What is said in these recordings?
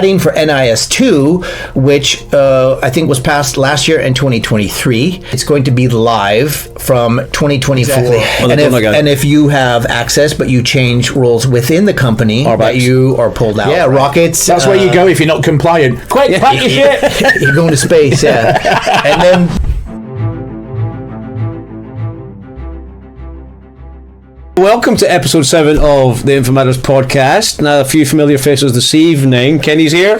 adding for NIS2, which I think was passed last year in 2023. It's going to be live from 2024. Exactly. And if you have access, but you change roles within the company, that you are pulled out. Yeah, right? rockets. That's where you go if you're not compliant. Quick, pack your shit. You're going to space, yeah. And then... Welcome to episode 7 of the InfoMatters podcast. Now, a few familiar faces this evening. Kenny's here.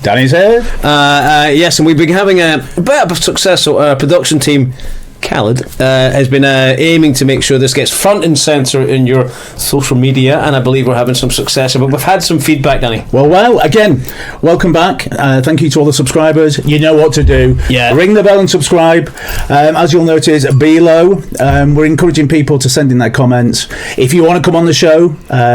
Danny's here. Yes, and we've been having a bit of a success. So our production team, Khaled, has been aiming to make sure this gets front and centre in your social media, and I believe we're having some success. But we've had some feedback, Danny. Well, again, welcome back. Thank you to all the subscribers. You know what to do. Yeah. Ring the bell and subscribe. As you'll notice below, we're encouraging people to send in their comments. If you want to come on the show,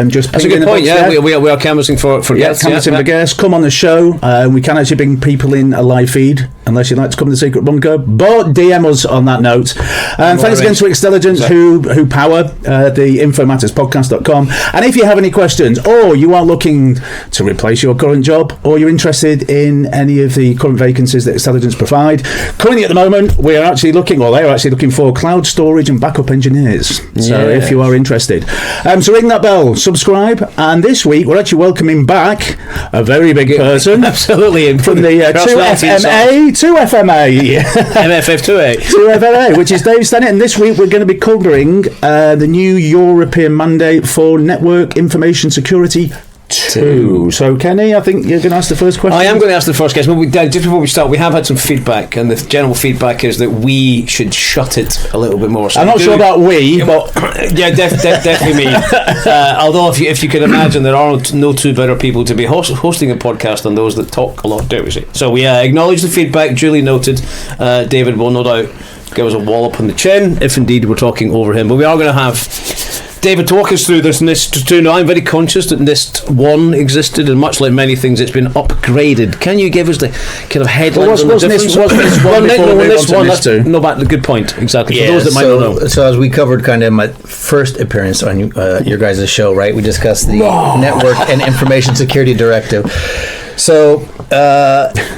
just that's a good point. Yeah, we are canvassing for guests. Canvassing for guests. Come on the show. We can actually bring people in a live feed, unless you'd like to come to the secret bunker. But DM us on that note. Thanks again to Xtelligence who power the InfoMattersPodcast.com. And if you have any questions, or you are looking to replace your current job, or you're interested in any of the current vacancies that Xtelligence provide, currently at the moment we are actually looking, or they're actually looking for cloud storage and backup engineers. So if you are interested, so ring that bell, subscribe. And this week we're actually welcoming back a very big person, absolutely, from the 2FMA MFF28 2FMA, which is David Stennett, and this week we're going to be covering the new European mandate for network information security 2. So, Kenny, I think you're going to ask the first question. I am going to ask the first question, but just before we start, we have had some feedback, and the general feedback is that we should shut it a little bit more. So I'm not sure about we, but yeah, definitely me. Although, if you can imagine, there are no two better people to be hosting a podcast than those that talk a lot, do we? So we acknowledge the feedback, duly noted. David will no doubt give us a wallop on the chin if indeed we're talking over him, but we are going to have David to walk us through this NIS2. Now, I'm very conscious that NIS1 existed, and much like many things, it's been upgraded. Can you give us the kind of headlines on the difference? No, but the good point, exactly, for those that might not know. So as we covered kind of my first appearance on your guys' show, right, we discussed the Network and Information Security Directive. So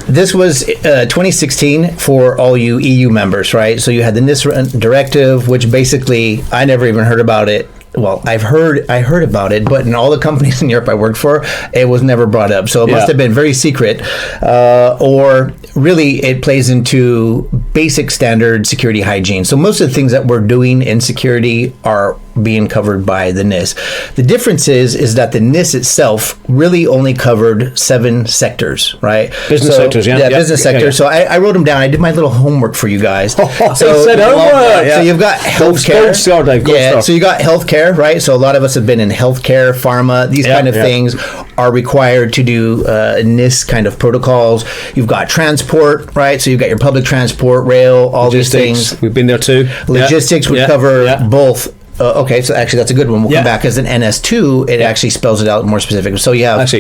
this was 2016 for all you EU members, right? So you had the NIS directive, which basically I never even heard about it. Well, I heard about it, but in all the companies in Europe I worked for, it was never brought up. So it must have been very secret, or really it plays into basic standard security hygiene. So most of the things that we're doing in security are being covered by the NIS. The difference is that the NIS itself really only covered 7 sectors, right? Business sectors, business sectors. Yeah. So I wrote them down. I did my little homework for you guys. So you've got healthcare. So you got healthcare, right? So a lot of us have been in healthcare, pharma, these kind of things are required to do NIS kind of protocols. You've got transport, right? So you've got your public transport, rail, all logistics, these things. We've been there too. Logistics would cover both. Okay, so actually that's a good one. We'll come back as an NS2. It actually spells it out more specific. So you have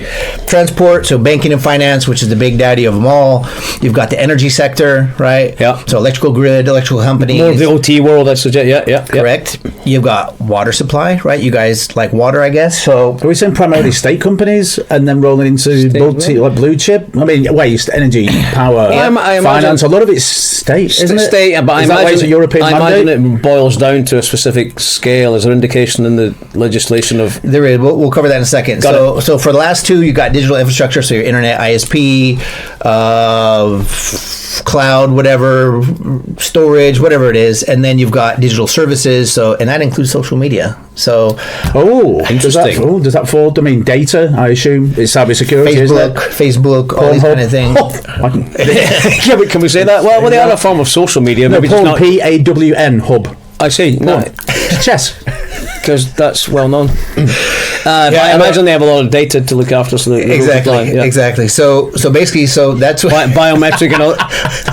transport, so banking and finance, which is the big daddy of them all. You've got the energy sector, right? Yeah. So electrical grid, electrical companies. More of the OT world, I suggest. Yeah. Correct. You've got water supply, right? You guys like water, I guess. So are we saying primarily state companies and then rolling into blue chip? I mean, waste, energy, power, finance. A lot of it's state, isn't it? State, but I imagine it boils down to a specific scale. Is there indication in the legislation of... There is. We'll cover that in a second. So for the last 2, you've got digital infrastructure, so your internet, ISP, cloud, whatever, storage, whatever it is, and then you've got digital services, and that includes social media. So, interesting. Does that fall? I mean, data, I assume, is cybersecurity, Facebook, all these kind of things. Yeah, but can we say that? Well, they are a form of social media. No, PAWN, hub. I see. No. Chess. Because that's well known. I imagine they have a lot of data to look after. So exactly. So basically, that's what biometric and all.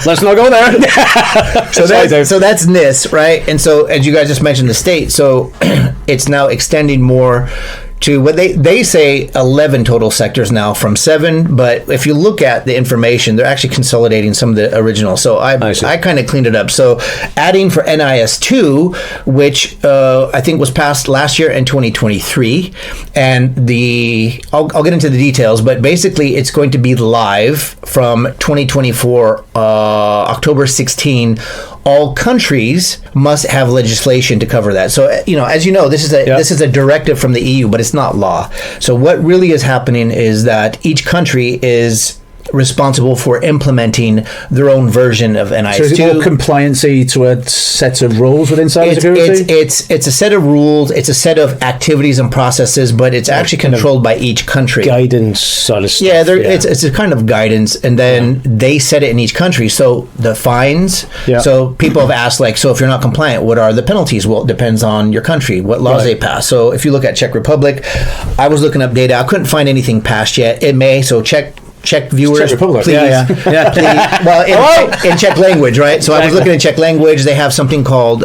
Let's not go there. So that's NIS, right? And so as you guys just mentioned, the state. So it's now extending more to what they say 11 total sectors now from 7, but if you look at the information, they're actually consolidating some of the original. So I kind of cleaned it up. So adding for NIS2, which I think was passed last year in 2023, and I'll get into the details, but basically it's going to be live from 2024 October 16. All countries must have legislation to cover that. So, as you know, this is a directive from the EU, but it's not law. So what really is happening is that each country is responsible for implementing their own version of NIS2. So is it more compliancy to a set of rules within cybersecurity? It's a set of rules, it's a set of activities and processes, but it's actually controlled by each country. Guidance sort of stuff. Yeah, it's a kind of guidance, and then they set it in each country. So the fines, so people have asked, so if you're not compliant, what are the penalties? Well, it depends on your country, what laws they pass. So if you look at Czech Republic, I was looking up data, I couldn't find anything passed yet. It may, so Czech viewers, Czech Republic. please. Yeah. Please. Well, in Czech language, right? So I was looking in Czech language. They have something called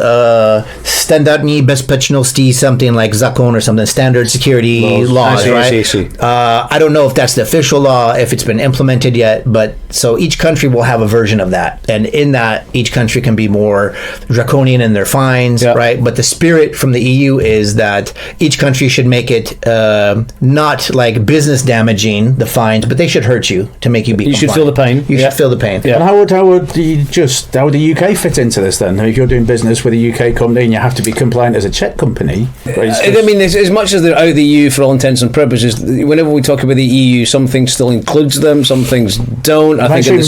standardní bezpečnosti, something like zákon or something, standard security laws, right? I don't know if that's the official law, if it's been implemented yet, but so each country will have a version of that. And in that, each country can be more draconian in their fines, right? But the spirit from the EU is that each country should make it not like business damaging, the fines, but they should hurt you to make you be compliant. You should feel the pain. You should feel the pain. And how would the UK fit into this then? If you're doing business with a UK company and you have to be compliant as a Czech company, I mean, as much as they're out of the EU for all intents and purposes, whenever we talk about the EU, some things still includes them, some things don't. I think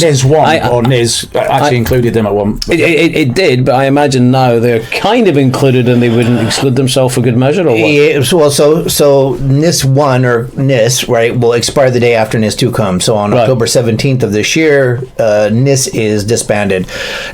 NIS actually included them at one. It did, but I imagine now they're kind of included and they wouldn't exclude themselves for good measure, or what? Yeah, so NIS1 or NIS, right, will expire the day after NIS2 comes. So on October 17th of this year, NIS is disbanded.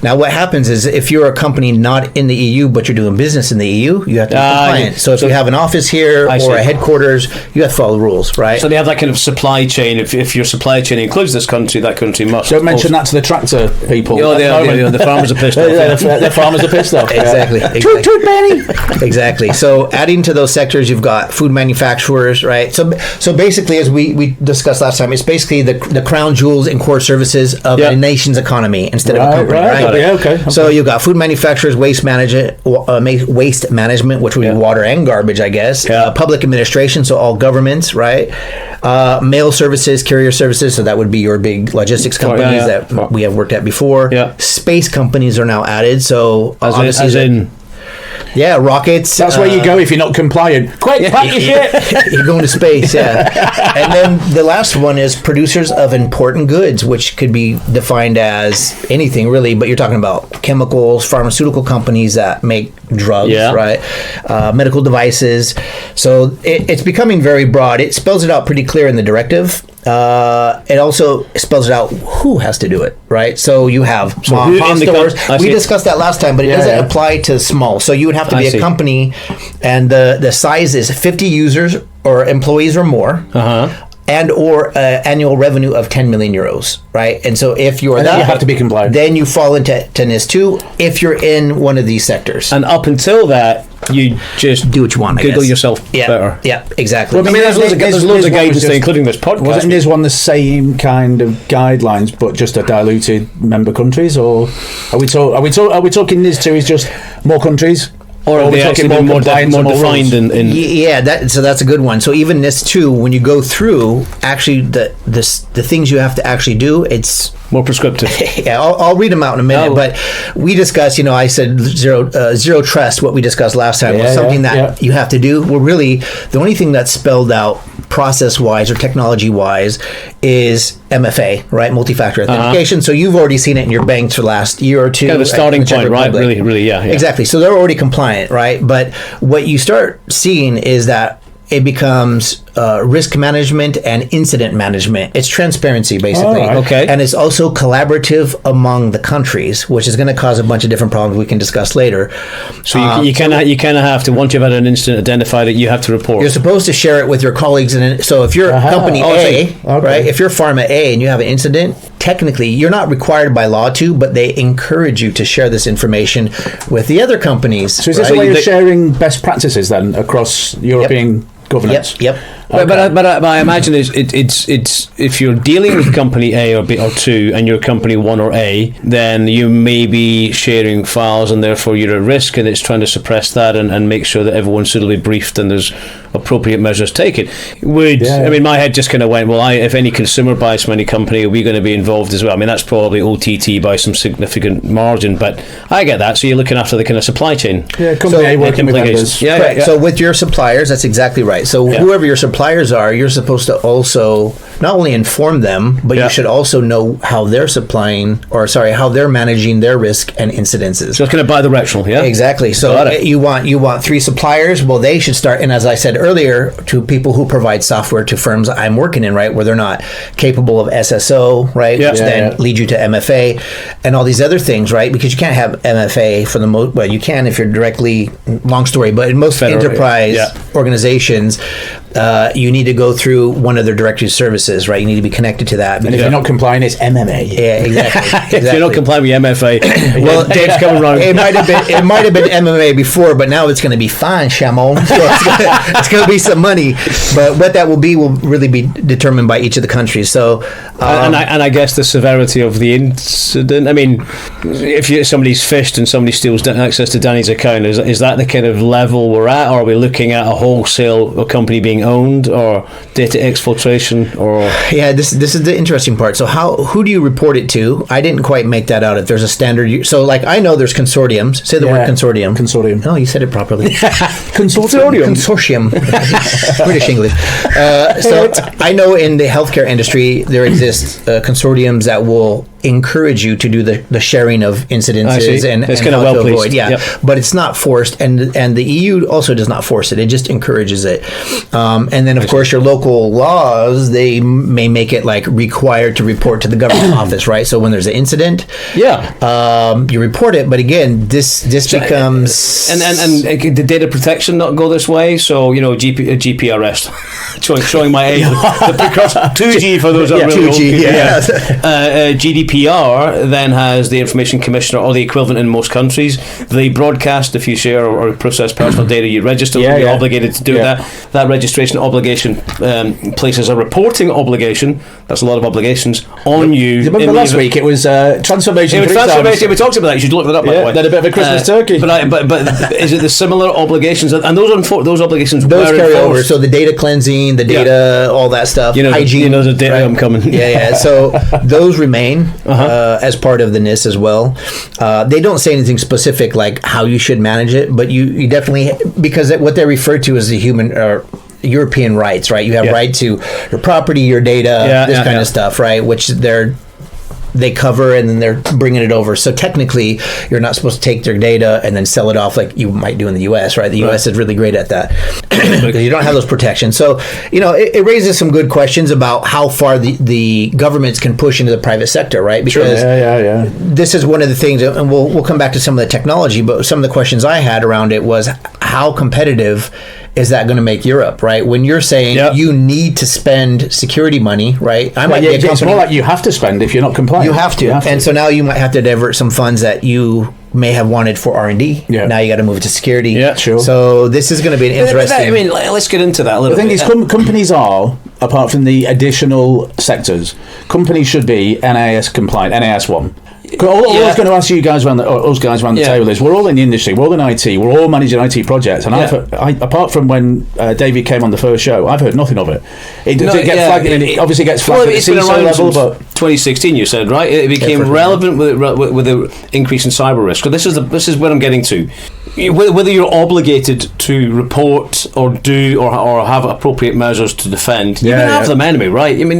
Now, what happens is if you're a company not in the EU, but you're doing business in the EU, you have to be compliant. So if you have an office here or a headquarters, you have to follow the rules, right? So they have that kind of supply chain. If your supply chain includes this country, that country must. Don't mention that to the tractor people. The farmers are pissed off. The farmers are pissed off. Exactly. Toot, Benny. Exactly. So adding to those sectors, you've got food manufacturers, right? So basically, as we discussed last time, it's basically the crown jewels and core services of a nation's economy instead of a company, right? Yeah, okay. So you've got food manufacturers, waste management, which would be water and garbage, I guess. Public administration, so all governments, right? Mail services, carrier services, so that would be your big logistics companies that we have worked at before. Space companies are now added, so rockets. That's where you go if you're not compliant. Quick, pack your shit. You're going to space, And then the last one is producers of important goods, which could be defined as anything really, but you're talking about chemicals, pharmaceutical companies that make drugs, right? Medical devices. So it's becoming very broad. It spells it out pretty clear in the directive. It also spells it out who has to do it, right? So you have mom stores. We discussed that last time, but it doesn't apply to small. So you would have to be a company, and the size is 50 users or employees or more. And or annual revenue of 10 million euros, right? And so if you're that, you have to be compliant. Then you fall into NIS2 if you're in one of these sectors. And up until that, you just do what you want. Google yourself better. Yeah, exactly. Well, I mean, there's loads of guidance, including this podcast. Wasn't NIS1 the same kind of guidelines, but just a diluted member countries, or are we talking NIS2 is just more countries? Or are they actually more defined in so that's a good one. So even NIS2, when you go through, actually the things you have to actually do, it's more prescriptive. I'll read them out in a minute. But we discussed, I said zero trust. What we discussed last time was something that you have to do. Well, really, the only thing that's spelled out process-wise or technology-wise is MFA, right? Multi-factor authentication. So you've already seen it in your banks for the last year or two. Kind of a starting point, right? Really, Exactly. So they're already compliant, right? But what you start seeing is that it becomes risk management and incident management. It's transparency, basically. Okay. And it's also collaborative among the countries, which is going to cause a bunch of different problems we can discuss later. So you kind of have to, once you've had an incident identified, it you have to report. You're supposed to share it with your colleagues. And so if you're company A, right? If you're pharma A and you have an incident, technically you're not required by law to, but they encourage you to share this information with the other companies. So is this a way of sharing best practices then across European governance. Yep. Okay. But I imagine it's if you're dealing with company A or B or 2 and you're company 1 or A, then you may be sharing files and therefore you're at risk, and it's trying to suppress that and make sure that everyone's suitably briefed and there's appropriate measures taken. I mean, my head just kind of went, well, if any consumer buys from any company, are we going to be involved as well? I mean, that's probably OTT by some significant margin, but I get that. So you're looking after the kind of supply chain. Yeah, company A working with vendors. Correct. So with your suppliers, that's exactly right. So whoever your suppliers are, you're supposed to also not only inform them, but you should also know how they're how they're managing their risk and incidences. So it's kind of bi-directional, yeah? Exactly. So you want 3 suppliers. Well, they should start. And as I said earlier, to people who provide software to firms I'm working in, right, where they're not capable of SSO, right, which then lead you to MFA and all these other things, right? Because you can't have MFA for the most. Well, you can if you're directly. Long story, but in most enterprise organizations, you need to go through one of their directory services, right? You need to be connected to that. And if you're not compliant, it's MMA. Yeah, exactly. If you're not compliant with MFA, well, Dave's coming around. It might have been MMA before, but now it's going to be fine, Shamon. So it's going to be some money, but what that will really be determined by each of the countries. So, and I guess the severity of the incident. I mean, if somebody's phished and somebody steals access to Danny's account, is that the kind of level we're at, or are we looking at a wholesale company being owned, or data exfiltration, or this is the interesting part. So who do you report it to? I didn't quite make that out. If there's a standard, so like I know there's consortiums. Say the word consortium. Oh, you said it properly. Consortium. British English. So I know in the healthcare industry there exists consortiums that will encourage you to do the sharing of incidences and kind of how to well-placed. avoid. But it's not forced, and the EU also does not force it. It just encourages it. And then of course your local laws, they may make it like required to report to the government office, right? So when there's an incident, you report it. But again, this becomes and the data protection not go this way. So GPRS, showing my age. The precursor 2G for those that are really 2G, GDPR then has the Information Commissioner, or the equivalent in most countries. They broadcast if you share or process personal data, you register. You're obligated to do that. That registration obligation places a reporting obligation. That's a lot of obligations on you. Remember last week it was transformation. It was transformation. We talked about that. You should look that up. By the way, then a bit of a Christmas turkey. But is it the similar obligations? And those obligations carry over. So the data cleansing, the data, all that stuff. Hygiene. The data I'm coming. So those remain as part of the NIS as well. They don't say anything specific like how you should manage it, but you definitely, because what they refer to as the human or European rights, right? You have right to your property, your data, this kind of stuff, right? Which they cover, and then they're bringing it over. So technically, you're not supposed to take their data and then sell it off like you might do in the U.S., right? The U.S. is really great at that. You don't have those protections. So, it raises some good questions about how far the governments can push into the private sector, right? Because this is one of the things, and we'll come back to some of the technology, but some of the questions I had around it was how competitive is that going to make Europe, right? When you're saying you need to spend security money, right? It's more like you have to spend if you're not compliant. You have to. And so now you might have to divert some funds that you may have wanted for R&D. Now you got to move it to security. Yeah, sure. So this is going to be an interesting... let's get into that a little bit. The thing is, companies are, apart from the additional sectors, companies should be NIS compliant, NIS1. All I was going to ask you guys around us guys around the table is, we're all in the industry, we're all in IT, we're all managing IT projects, and apart from when David came on the first show, I've heard nothing of it. It obviously gets flagged at the CISO level, but 2016 you said, right? It became relevant with the increase in cyber risk. So this is what I'm getting to. Whether you're obligated to report or do or have appropriate measures to defend, you can have them anyway, right? I mean,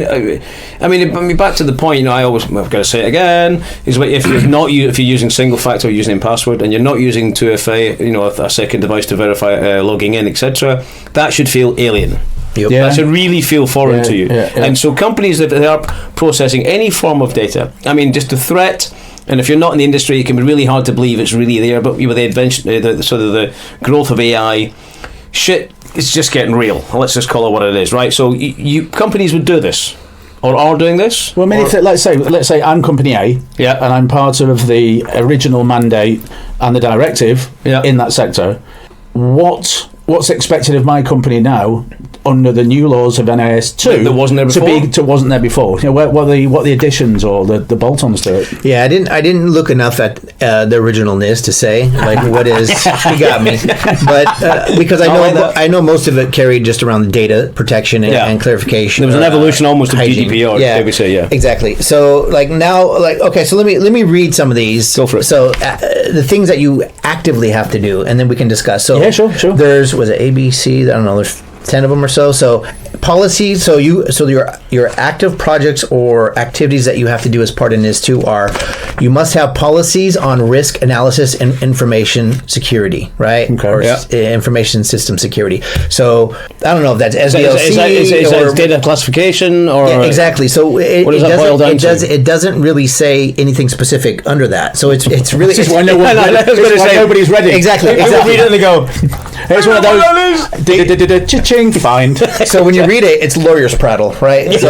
back to the point. I've got to say it again. Is if you're using single factor or using password, and you're not using 2FA, a second device to verify logging in, etc., that should feel alien. That should really feel foreign to you. And so companies, if they are processing any form of data, just a threat. And if you're not in the industry, it can be really hard to believe it's really there. But with the invention, the growth of AI, shit, it's just getting real. Let's just call it what it is, right? So companies would do this, or are doing this. Well, let's say I'm company A, and I'm part of the original mandate and the directive in that sector. what's expected of my company now under the new laws of NIS2 that wasn't there before. Wasn't there before. You know, what are the additions or the bolt-ons to it? Yeah, I didn't look enough at the original NIS to say like what is. You got me, but because I know most of it carried just around the data protection and clarification. There was an evolution almost of hygiene. GDPR. Yeah, we say, exactly. So like now, okay, so let me read some of these. Go for it. So the things that you actively have to do, and then we can discuss. So yeah, sure. Was it ABC? I don't know. There's 10 of them or so. So policies. So your active projects or activities that you have to do as part of NIS2 are you must have policies on risk analysis and information security, right? Okay. Or information system security. So I don't know if that's SDLC is or that data classification or exactly. So what does that boil down to? It doesn't really say anything specific under that. So it's really. This is why nobody's ready. Exactly. Read it and they go. Here's one of those. Cha-ching, find. So when you read it, it's lawyer's prattle, right? So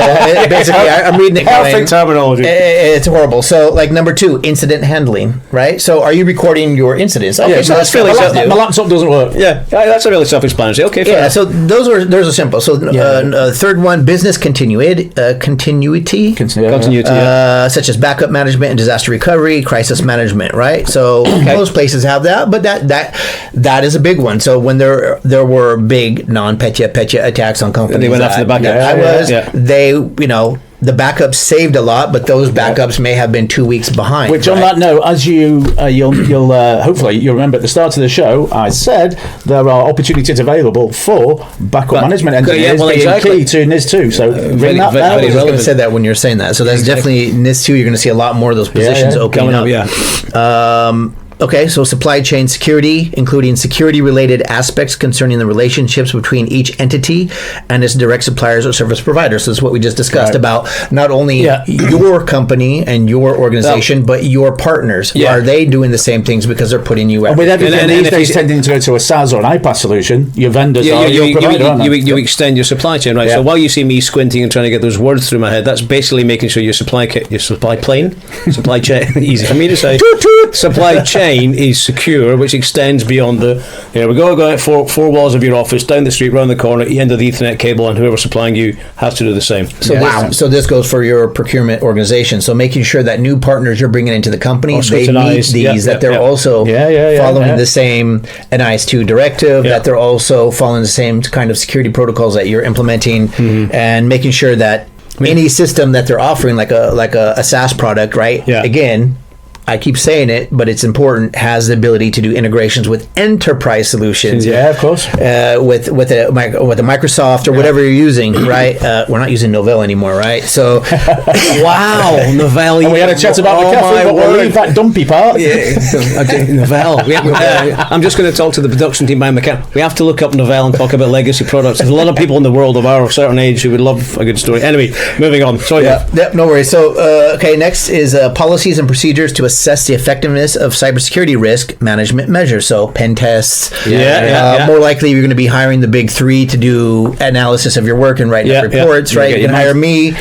basically, I'm reading it. Perfect terminology. It's horrible. So, like number 2, incident handling, right? So, are you recording your incidents? Okay, so that's fairly my laptop doesn't work. Yeah, that's a really self-explanatory. Okay, fair. Yeah. So those are simple. So third one, business continuity, such as backup management and disaster recovery, crisis management, right? So most places have that, but that is a big one. So when there were big non-petya attacks on companies, and they went after the backup. The backups saved a lot, but those backups may have been 2 weeks behind. Which, on that note, as you'll hopefully you'll remember at the start of the show, I said there are opportunities available for backup management engineers being key to NIS2. So ring that bell. I was going to say that when you're saying that. So that's definitely NIS2. You're going to see a lot more of those positions opening up. Okay, so supply chain security, including security-related aspects concerning the relationships between each entity and its direct suppliers or service providers. So that's what we just discussed about not only your company and your organization, but your partners. Yeah. Are they doing the same things because they're putting you out? And with everything these days tending to go to a SaaS or an iPaaS solution, your vendors are your provider, aren't they? You extend your supply chain, right? Yeah. So while you see me squinting and trying to get those words through my head, that's basically making sure your supply chain, easy for me to say, supply chain is secure, which extends beyond the go out four walls of your office, down the street, round the corner, end of the Ethernet cable, and whoever's supplying you has to do the same. So this goes for your procurement organization. So making sure that new partners you're bringing into the company, they meet these, that they're also following the same NIS2 directive, that they're also following the same kind of security protocols that you're implementing, and making sure that any system that they're offering, like a SaaS product, right? Yeah. Again, I keep saying it, but it's important, has the ability to do integrations with enterprise solutions. Yeah, of course. With a Microsoft or whatever you're using, right? We're not using Novell anymore, right? So, wow, Novell. And we had a chat about the cafe, but we'll leave that dumpy part. Yeah, Novell. I'm just going to talk to the production team behind the camera. We have to look up Novell and talk about legacy products. There's a lot of people in the world of our certain age who would love a good story. Anyway, moving on. Sorry. Yeah, no worries. So, next is policies and procedures to assess the effectiveness of cybersecurity risk management measures. So pen tests. More likely you're going to be hiring the big 3 to do analysis of your work and writing up reports, right? You can hire me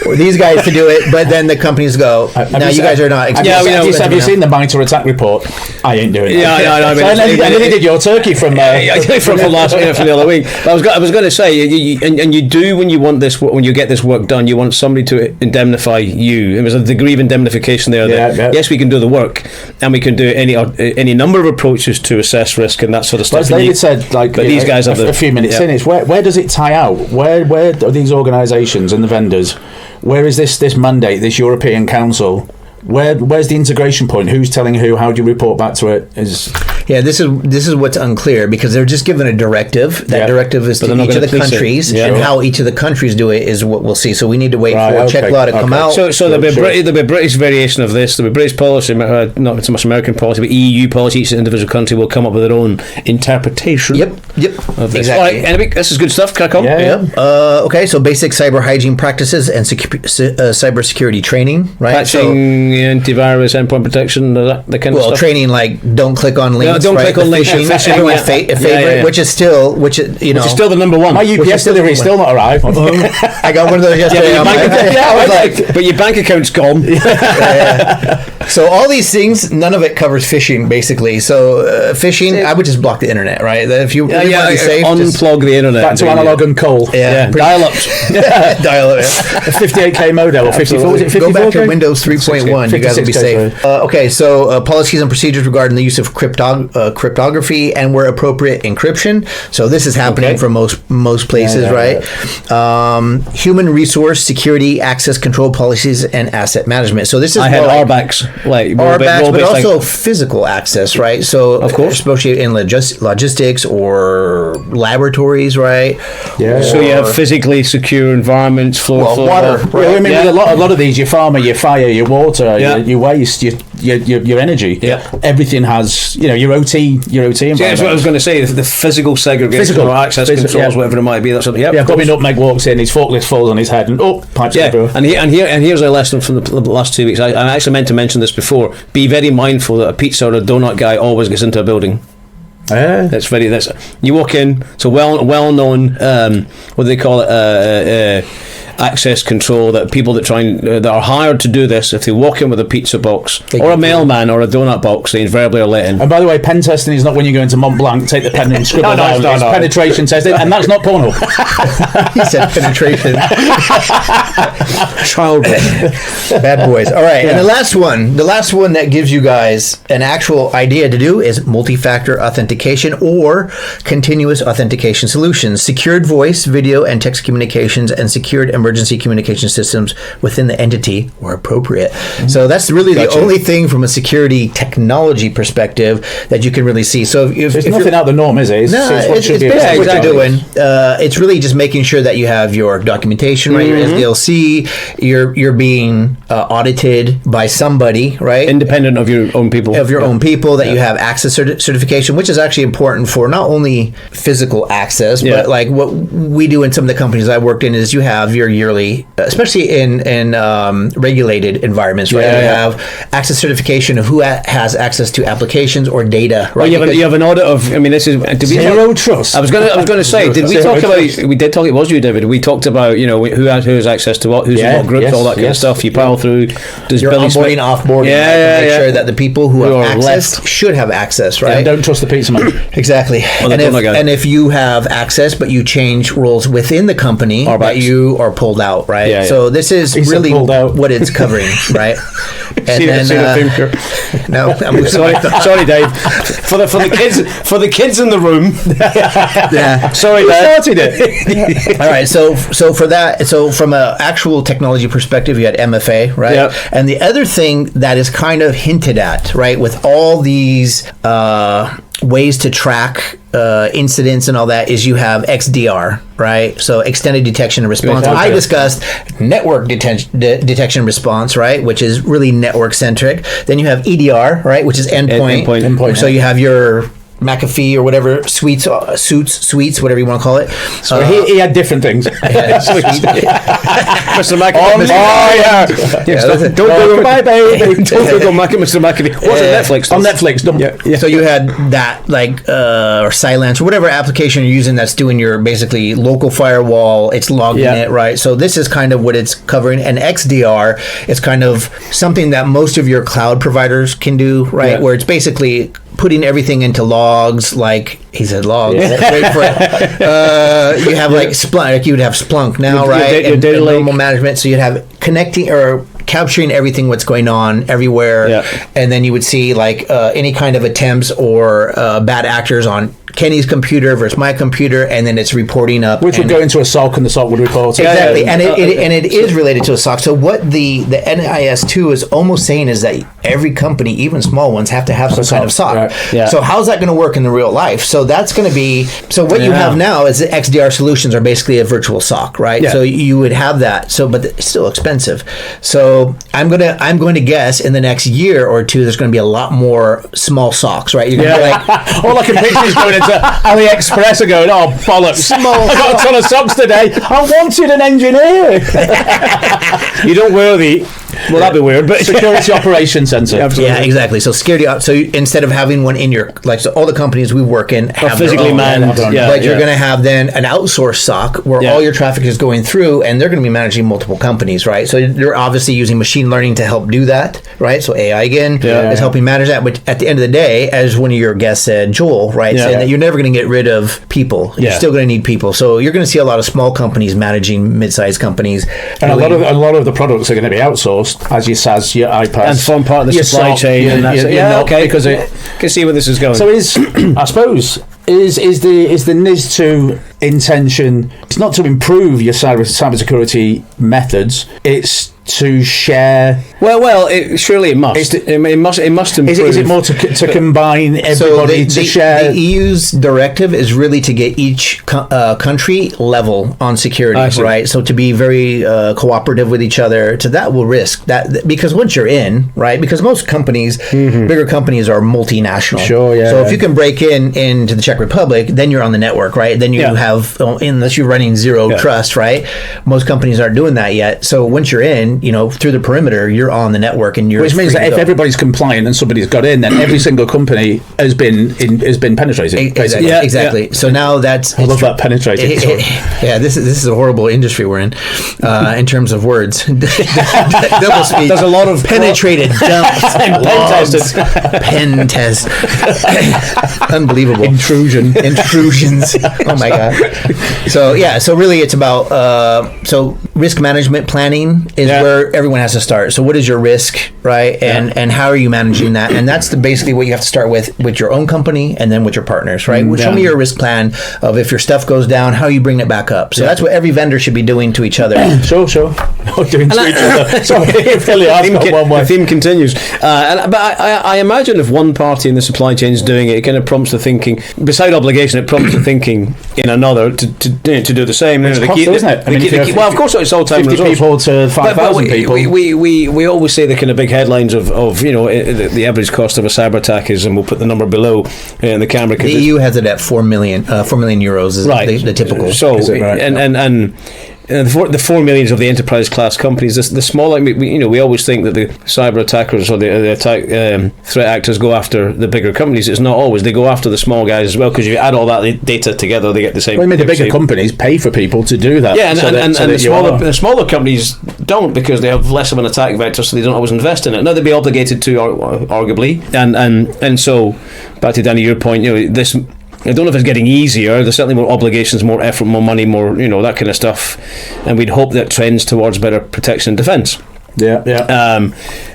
or these guys to do it, but then the companies go, you guys are not. Have you seen the MITRE attack report? I ain't doing it. I nearly did your turkey from last week, from the other week. I was going to say, and you do when you want this, when you get this work done, you want somebody to indemnify you. There was a degree of indemnification there. Yes, we can do the work, and we can do any number of approaches to assess risk and that sort of stuff. As David said, but these guys have a few minutes in. It's where does it tie out? Where are these organisations and the vendors? Where is this mandate? This European Council? Where's the integration point? Who's telling who? How do you report back to it? This is what's unclear, because they're just given a directive. That directive is to each of the countries, and how each of the countries do it is what we'll see. So we need to wait for check law to come out. So there'll be British variation of this. There'll be British policy, not so much American policy, but EU policy. Each individual country will come up with their own interpretation. Yep. Exactly. All right, anyway, this is good stuff. Crack on. Okay, so basic cyber hygiene practices and cybersecurity training, right? Patching, antivirus, endpoint protection, the kind of stuff. Training like don't click on links surveillance. Don't right? click on links. Phishing, Everyone's favorite, which is still Which is still the number one. My UPS delivery is still not arrived. I got one of those yesterday. I was like, but your bank account's gone. So all these things, none of it covers phishing, basically. So phishing, I would just block the internet, right? If you really want to be safe, unplug the internet. Back to analog and coal. Dial-ups. dial it. A 58k modem or 54. Was it 54? Go back to Windows 3.1. You guys will be safe. Okay, so policies and procedures regarding the use of cryptography and where appropriate encryption. So this is happening for most places, right? Human resource security, access control policies, and asset management. So this is I had RBACs, but also physical access, right? So of course, especially in logistics or laboratories, right? Yeah. So you have physically secure environments, water. Right? I mean, with a lot of these, your farmer, your fire, your water, your waste, your energy. Yeah. Everything has, your OT environment. That's what I was going to say. The physical segregation or access controls, whatever it might be. That's something. Yeah. Bobby Nutmeg walks in, his forklift falls on his head, and pipes everywhere. And here's a lesson from the last 2 weeks. I actually meant to mention this before. Be very mindful that a pizza or a donut guy always gets into a building. That's you walk in. It's a well known what do they call it, access control, that people that that are hired to do this, if they walk in with a pizza box or a mailman or a donut box, they invariably are let in. And by the way, pen testing is not when you go into Mont Blanc, take the pen and scribble down. It's penetration testing, and that's not Pornhub. He said penetration. Childbirth. Bad boys. All right, and the last one that gives you guys an actual idea to do is multi-factor authentication or continuous authentication solutions, secured voice, video, and text communications, and secured emergency communication systems within the entity where appropriate. So that's really the only thing from a security technology perspective that you can really see. So if nothing out of the norm, is it? It's basically what you're doing. It's really just making sure that you have your documentation, right? Your SDLC, you're being audited by somebody, right? Independent of your own people. That you have access certification, which is actually important for not only physical access, but like what we do in some of the companies I worked in is you have your yearly, especially in regulated environments, right? You have access certification of who has access to applications or data, right? Well, you have an audit of. I mean, this is zero trust. I was going to say, did we talk about? We did talk. It was you, David. We talked about who has access to what, who's in what groups, all that kind of stuff. You pile through. Does your onboarding, offboarding, make sure that the people who have access should have access, right? Yeah, don't trust the pizza man. Exactly. And if you have access, but you change roles within the company, that you are pulled out, right? Yeah. So this is really what it's covering, right? And no, I'm sorry, Dave. For the kids in the room. Sorry, Dave. Started it. All right. So for that, from an actual technology perspective, you had MFA, right? Yep. And the other thing that is kind of hinted at, right, with all these ways to track incidents and all that, is you have XDR, right? So extended detection and response. I discussed network detection and response, right, which is really network centric. Then you have EDR, right, which is endpoint. So you have your McAfee or whatever suites, whatever you want to call it. So he had different things. Mr. McAfee. Don't go bye, baby. Don't go Mr. McAfee. What's Netflix? On Netflix. So you had that, or Silence or whatever application you're using that's doing your basically local firewall. It's logging it, right? So this is kind of what it's covering. And XDR is kind of something that most of your cloud providers can do, right? Where it's basically putting everything into logs, like he said, logs. Wait for it. You have like Splunk, like you would have Splunk now, right? Your data lake. Normal management. So you'd have connecting or capturing everything what's going on everywhere, and then you would see like any kind of attempts or bad actors on Kenny's computer versus my computer, and then it's reporting up, which would go into a SOC, and the SOC would report exactly. And it is related to a SOC. So what the NIS2 is almost saying is that every company, even small ones, have to have some kind of SOC. Right. So how's that going to work in the real life? So that's going to be what you have now is the XDR solutions are basically a virtual SOC, right? So you would have that. So but it's still expensive. So I'm going to guess in the next year or two there's going to be a lot more small SOCs, right? You're going to be like, all I can picture is going into AliExpress and going, oh bollocks! I got a ton of socks today. I wanted an engineer. You don't wear the Well, that'd be weird, but security operations center. Yeah, exactly. So security. So instead of having one in your, like, so all the companies we work in have physically their own, manned. but you're going to have then an outsourced SOC where all your traffic is going through, and they're going to be managing multiple companies, right? So you're obviously using machine learning to help do that, right? So AI again is helping manage that. But at the end of the day, as one of your guests said, Joel, right, saying that you're never going to get rid of people. You're still going to need people. So you're going to see a lot of small companies managing mid-sized companies, and really, a lot of the products are going to be outsourced, as your SaaS, your iPads, and form part of the supply chain. And that's okay. Because I can see where this is going. So I suppose is the NIS2 intention? It's not to improve your cybersecurity methods. It's to share. Well, surely it must. It must improve. Is it more to combine everybody to share? The EU's directive is really to get each country level on security, right? So to be very cooperative with each other. So that will risk that, because once you're in, right? Because most companies, bigger companies, are multinational. Sure, yeah. So if you can break into the Czech Republic, then you're on the network, right? Then you have, unless you're running zero trust, right? Most companies aren't doing that yet. So once you're in, through the perimeter, you're on the network, and you're. Which means that if everybody's compliant and somebody's got in, then every single company has been penetrated. Exactly. Yeah. So now that's. I love that penetrated. This is a horrible industry we're in terms of words. Double speak. There's a lot of penetrated, pen test, unbelievable intrusions. Oh my god. So really, it's about risk management planning is where everyone has to start. So what is your risk, right? And how are you managing that? And that's basically what you have to start with your own company, and then with your partners, right? Show me your risk plan of, if your stuff goes down, how you bring it back up. So that's what every vendor should be doing to each other. Sure. Doing to each other. Sorry, the theme continues. But I imagine if one party in the supply chain is doing it, it kind of prompts the thinking. Beside obligation, it prompts the thinking in another to do the same. It's cost, isn't it? Well, of course, it's all time 50 people to 5,000 people. We always say the kind of big headlines of the average cost of a cyber attack is, and we'll put the number below in the camera. The EU has it at 4 million euros is the typical. So and the 4 millions of the enterprise class companies, the smaller, we always think that the cyber attackers or the attack threat actors go after the bigger companies. It's not always. They go after the small guys as well, because you add all that data together, they get the same. Well, the bigger companies pay for people to do that. Yeah, and the smaller companies don't, because they have less of an attack vector, so they don't always invest in it. Now they'd be obligated to, arguably, and so back to Danny, your point, this. I don't know if it's getting easier. There's certainly more obligations, more effort, more money, more that kind of stuff, and we'd hope that trends towards better protection and defence.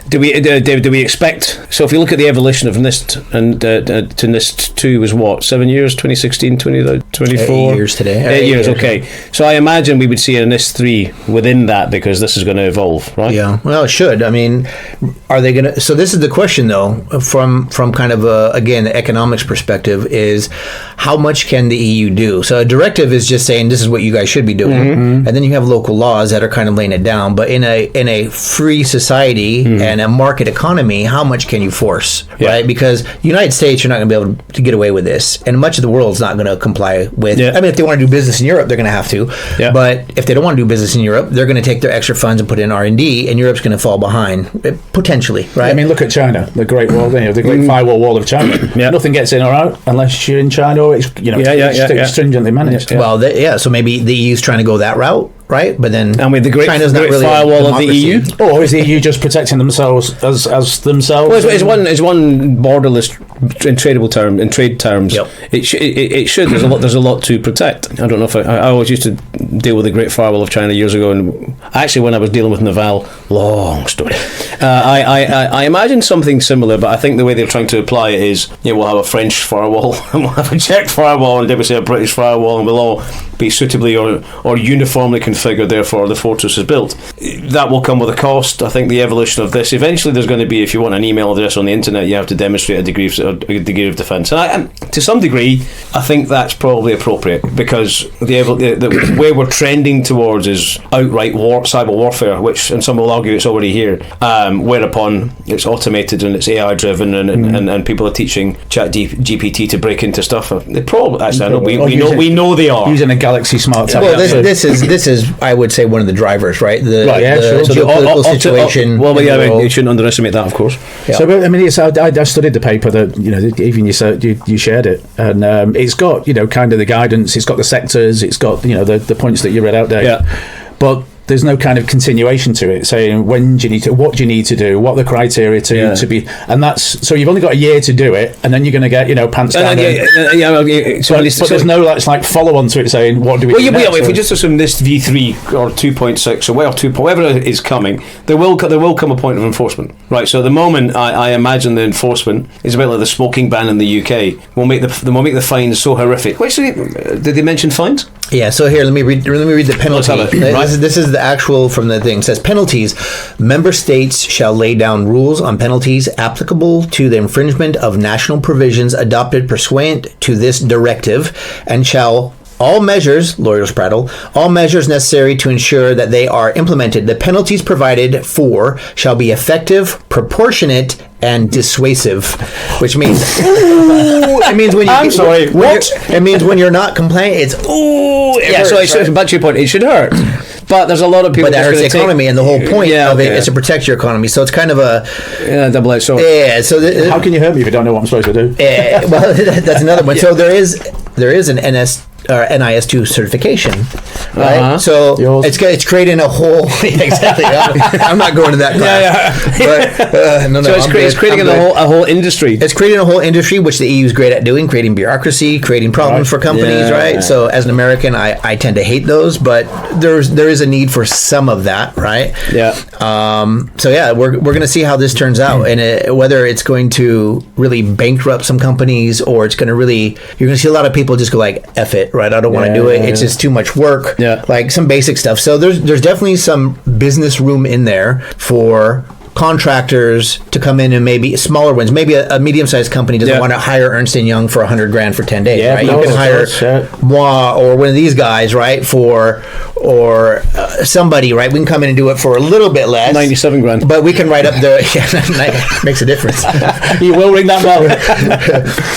Do we expect? So if you look at the evolution of NIST and to NIST2 was what, 7 years, 2016, 2024? 8 years today. 8 years, okay. So I imagine we would see a NIST3 within that, because this is going to evolve, right? Yeah, well, it should. I mean, are they going to? So this is the question, though, from kind of again, the economics perspective, is how much can the EU do? So a directive is just saying this is what you guys should be doing, and then you have local laws that are kind of laying it down. But in a free society and a market economy, how much can you force, right? Because the United States, you're not going to be able to get away with this, and much of the world's not going to comply with. I mean, if they want to do business in Europe, they're going to have to. But if they don't want to do business in Europe, they're going to take their extra funds and put it in R&D, and Europe's going to fall behind potentially, right? I mean, look at China, the Great Wall, the Great Firewall Wall of China. Nothing gets in or out unless you're in China, or it's it's stringently managed. Well, so maybe the EU's trying to go that route, right? But then, and with the great firewall of the EU, or is the EU just protecting themselves as themselves? Well, it's one borderless in trade terms. It should. There's a lot to protect. I don't know if I always used to deal with the Great Firewall of China years ago, and actually when I was dealing with Naval, long story. I imagine something similar, but I think the way they're trying to apply it is, we'll have a French firewall and we'll have a Czech firewall, and they would say a British firewall, and we'll all be suitably or uniformly configured. Therefore, the fortress is built. That will come with a cost. I think the evolution of this, eventually, there's going to be, if you want an email address on the internet, you have to demonstrate a degree of defence. And to some degree, I think that's probably appropriate, because the way we're trending towards is outright cyber warfare, which, and some will argue, it's already here. Whereupon it's automated and it's AI driven, and people are teaching ChatGPT to break into stuff. They probably, actually, I know we know they are using a Galaxy Smart Tag. Well, this is I would say one of the drivers, right? The sure. geopolitical situation. Well, yeah, I mean, you shouldn't underestimate that, of course. Yeah. So, I mean, I studied the paper that even you shared it, and it's got kind of the guidance. It's got the sectors. It's got the points that you read out there. Yeah. But there's no kind of continuation to it, saying what do you need to do, what are the criteria to be, and that's so you've only got a year to do it, and then you're going to get pants down. But there's no like follow on to it saying what do we? do next? If we just assume this V3 or 2.6 or whatever is coming, there will come a point of enforcement, right? So at the moment, I imagine the enforcement is a bit like the smoking ban in the UK. We'll make the fines so horrific. Actually, did they mention fines? Yeah, so here, let me read the penalty. Right. This is the actual from the thing. It says penalties. Member states shall lay down rules on penalties applicable to the infringement of national provisions adopted pursuant to this directive, and shall all measures, lawyers prattle, all measures necessary to ensure that they are implemented. The penalties provided for shall be effective, proportionate, and dissuasive, which means it means when you it means when you're not compliant, it's So back to your point, it should hurt. But there's a lot of people. But that hurts the economy, and the whole point of it is to protect your economy. So it's kind of a double-edged sword. Yeah. So how can you hurt me if you don't know what I'm supposed to do? Well, that's another one. So there is an NIS2 certification, right? So it's creating a whole exactly. I'm not going to that class. But, so it's creating a whole industry. It's creating a whole industry, which the EU is great at doing, creating bureaucropy, creating problems for companies, right? So as an American, I tend to hate those, but there is a need for some of that, right? Yeah. So we're going to see how this turns out, and whether it's going to really bankrupt some companies, or it's going to you're going to see a lot of people just go like, F it. Right, I don't want to do it. It's just too much work. Yeah, like some basic stuff. So there's definitely some business room in there for contractors to come in, and maybe smaller ones. Maybe a medium-sized company doesn't want to hire Ernst & Young for $100,000 for 10 days, right? You can hire moi or one of these guys, right? Or somebody, right? We can come in and do it for a little bit less, $97,000, but we can write up makes a difference. You will ring that bell.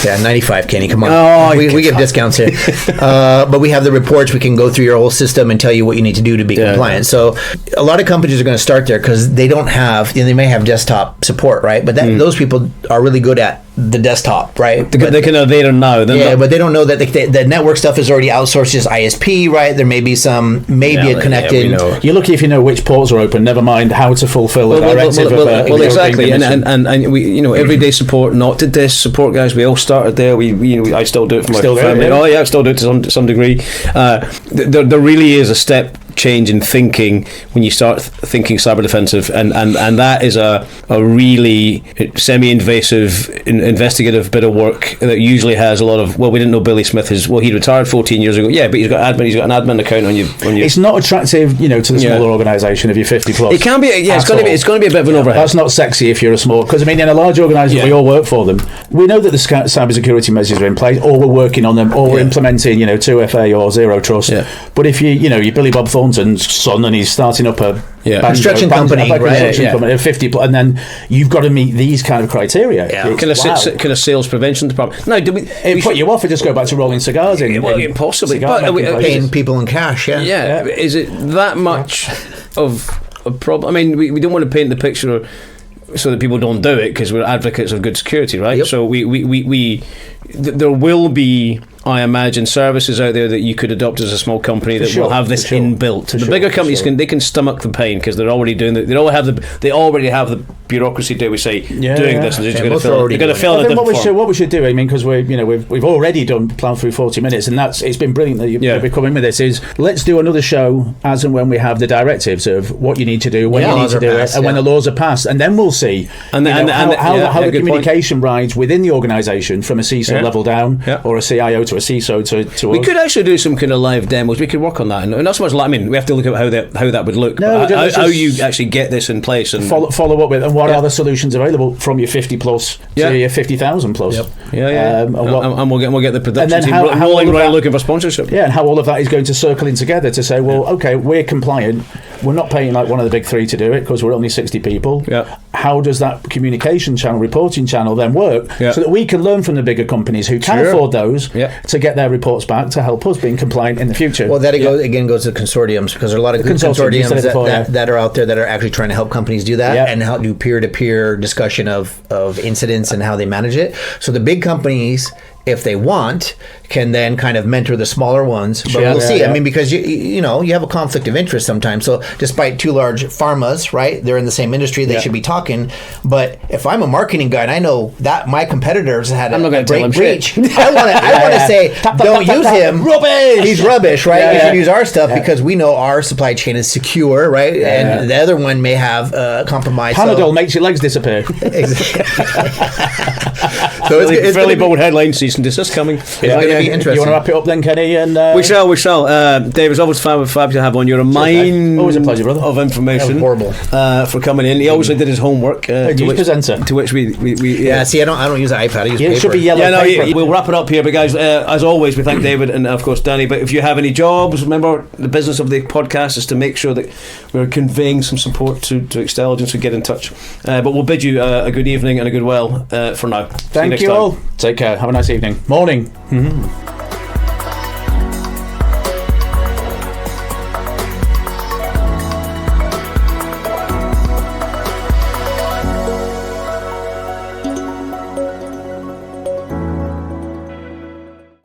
Yeah, 95, Kenny. Come on, we give discounts here, but we have the reports. We can go through your whole system and tell you what you need to do to be compliant. So a lot of companies are going to start there because they don't have. They may have desktop support, right? But those people are really good at the desktop, right? They can innovate it now. But they don't know that the network stuff is already outsourced as ISP, right? There may be a connected. You're lucky if you know which ports are open. Never mind how to fulfill the directive. Well, exactly, and we, everyday support, not to desk support guys. We all started there. I still do it for my family. I still do it to some degree. There really is a step change in thinking when you start thinking cyber defensive, and that is a really semi-invasive investigative bit of work that usually has a lot of, we didn't know Billy Smith he retired 14 years ago, but he's got an admin account on you. It's not attractive to the smaller organisation if you're 50 plus. It can be, it's going to be a bit of an overhead. That's not sexy if you're a small, because in a large organisation we all work for them. We know that the cybersecurity measures are in place, or we're working on them, or we're implementing 2FA or Zero Trust. But if you're Billy Bob Thornton's son and he's starting up a construction company, right? Company, 50 plus, and then you've got to meet these kind of criteria. Kind of sales prevention department. No, it put you off and just go back to rolling cigars in possibly, but paying people in cash. Yeah. Is it that much of a problem? I mean, we don't want to paint the picture so that people don't do it because we're advocates of good security, right? Yep. So there will be, I imagine, services out there that you could adopt as a small company that will have this inbuilt. The bigger companies can stomach the pain because they're already doing it. They already have the bureaucry, dare we say, doing this, and they're just going to fill it. What we should do, because we've already planned through 40 minutes, and it's been brilliant that you're coming with this. Is let's do another show as and when we have the directives of what you need to do, when you need to do it, and when the laws are passed, and then we'll see how the communication rides within the organisation from a CISO level down or a CIO to a CISO to we could actually do some kind of live demos. We could work on that, and not so much we have to look at how that would look. How you actually get this in place and follow up with, and what are the solutions available from your 50 plus to your 50,000 plus. And we'll get the production team rolling around looking for sponsorship. And how all of that is going to circle in together to say, okay, we're compliant. We're not paying like one of the big three to do it because we're only 60 people. how does that communication channel, reporting channel then work, Yeah. so that we can learn from the bigger companies who can afford those Yeah. to get their reports back to help us being compliant in the future. Well, that goes to consortiums, because there are a lot of good Consortiums, you said consortiums it before, that are out there that are actually trying to help companies do that, Yeah. and help do peer-to-peer discussion of incidents and how they manage it. So the big companies, if they want, can then kind of mentor the smaller ones. But we'll see. I mean, because you have a conflict of interest sometimes. So despite two large pharmas, right, they're in the same industry, they should be talking. But if I'm a marketing guy and I know that my competitors had I'm not a gonna tell great them breach, shit. I want to say, don't use him. Rubbish! He's rubbish, right? Yeah, You yeah. should use our stuff because we know our supply chain is secure, right? And the other one may have compromise. Panadol makes your legs disappear. So it's Fairly gonna bold headline, cease and desist coming. be interesting. You want to wrap it up then, Kenny? And We shall. Dave, it's always fab to have on. You're a mine Always a pleasure, brother. of information. That was horrible. For coming in. He obviously did his homework. news presenter. To which we Yeah, see, I don't use an iPad. I use Yeah, paper. it should be yellow Yeah, no, paper. we'll wrap it up here. But guys, as always, we thank David and of course Danny. But if you have any jobs, remember the business of the podcast is to make sure that we're conveying some support to Xtelligence. So get in touch. But we'll bid you a good evening and a good well for now. See Thank next you time. all. Take care. Have a nice evening. Morning.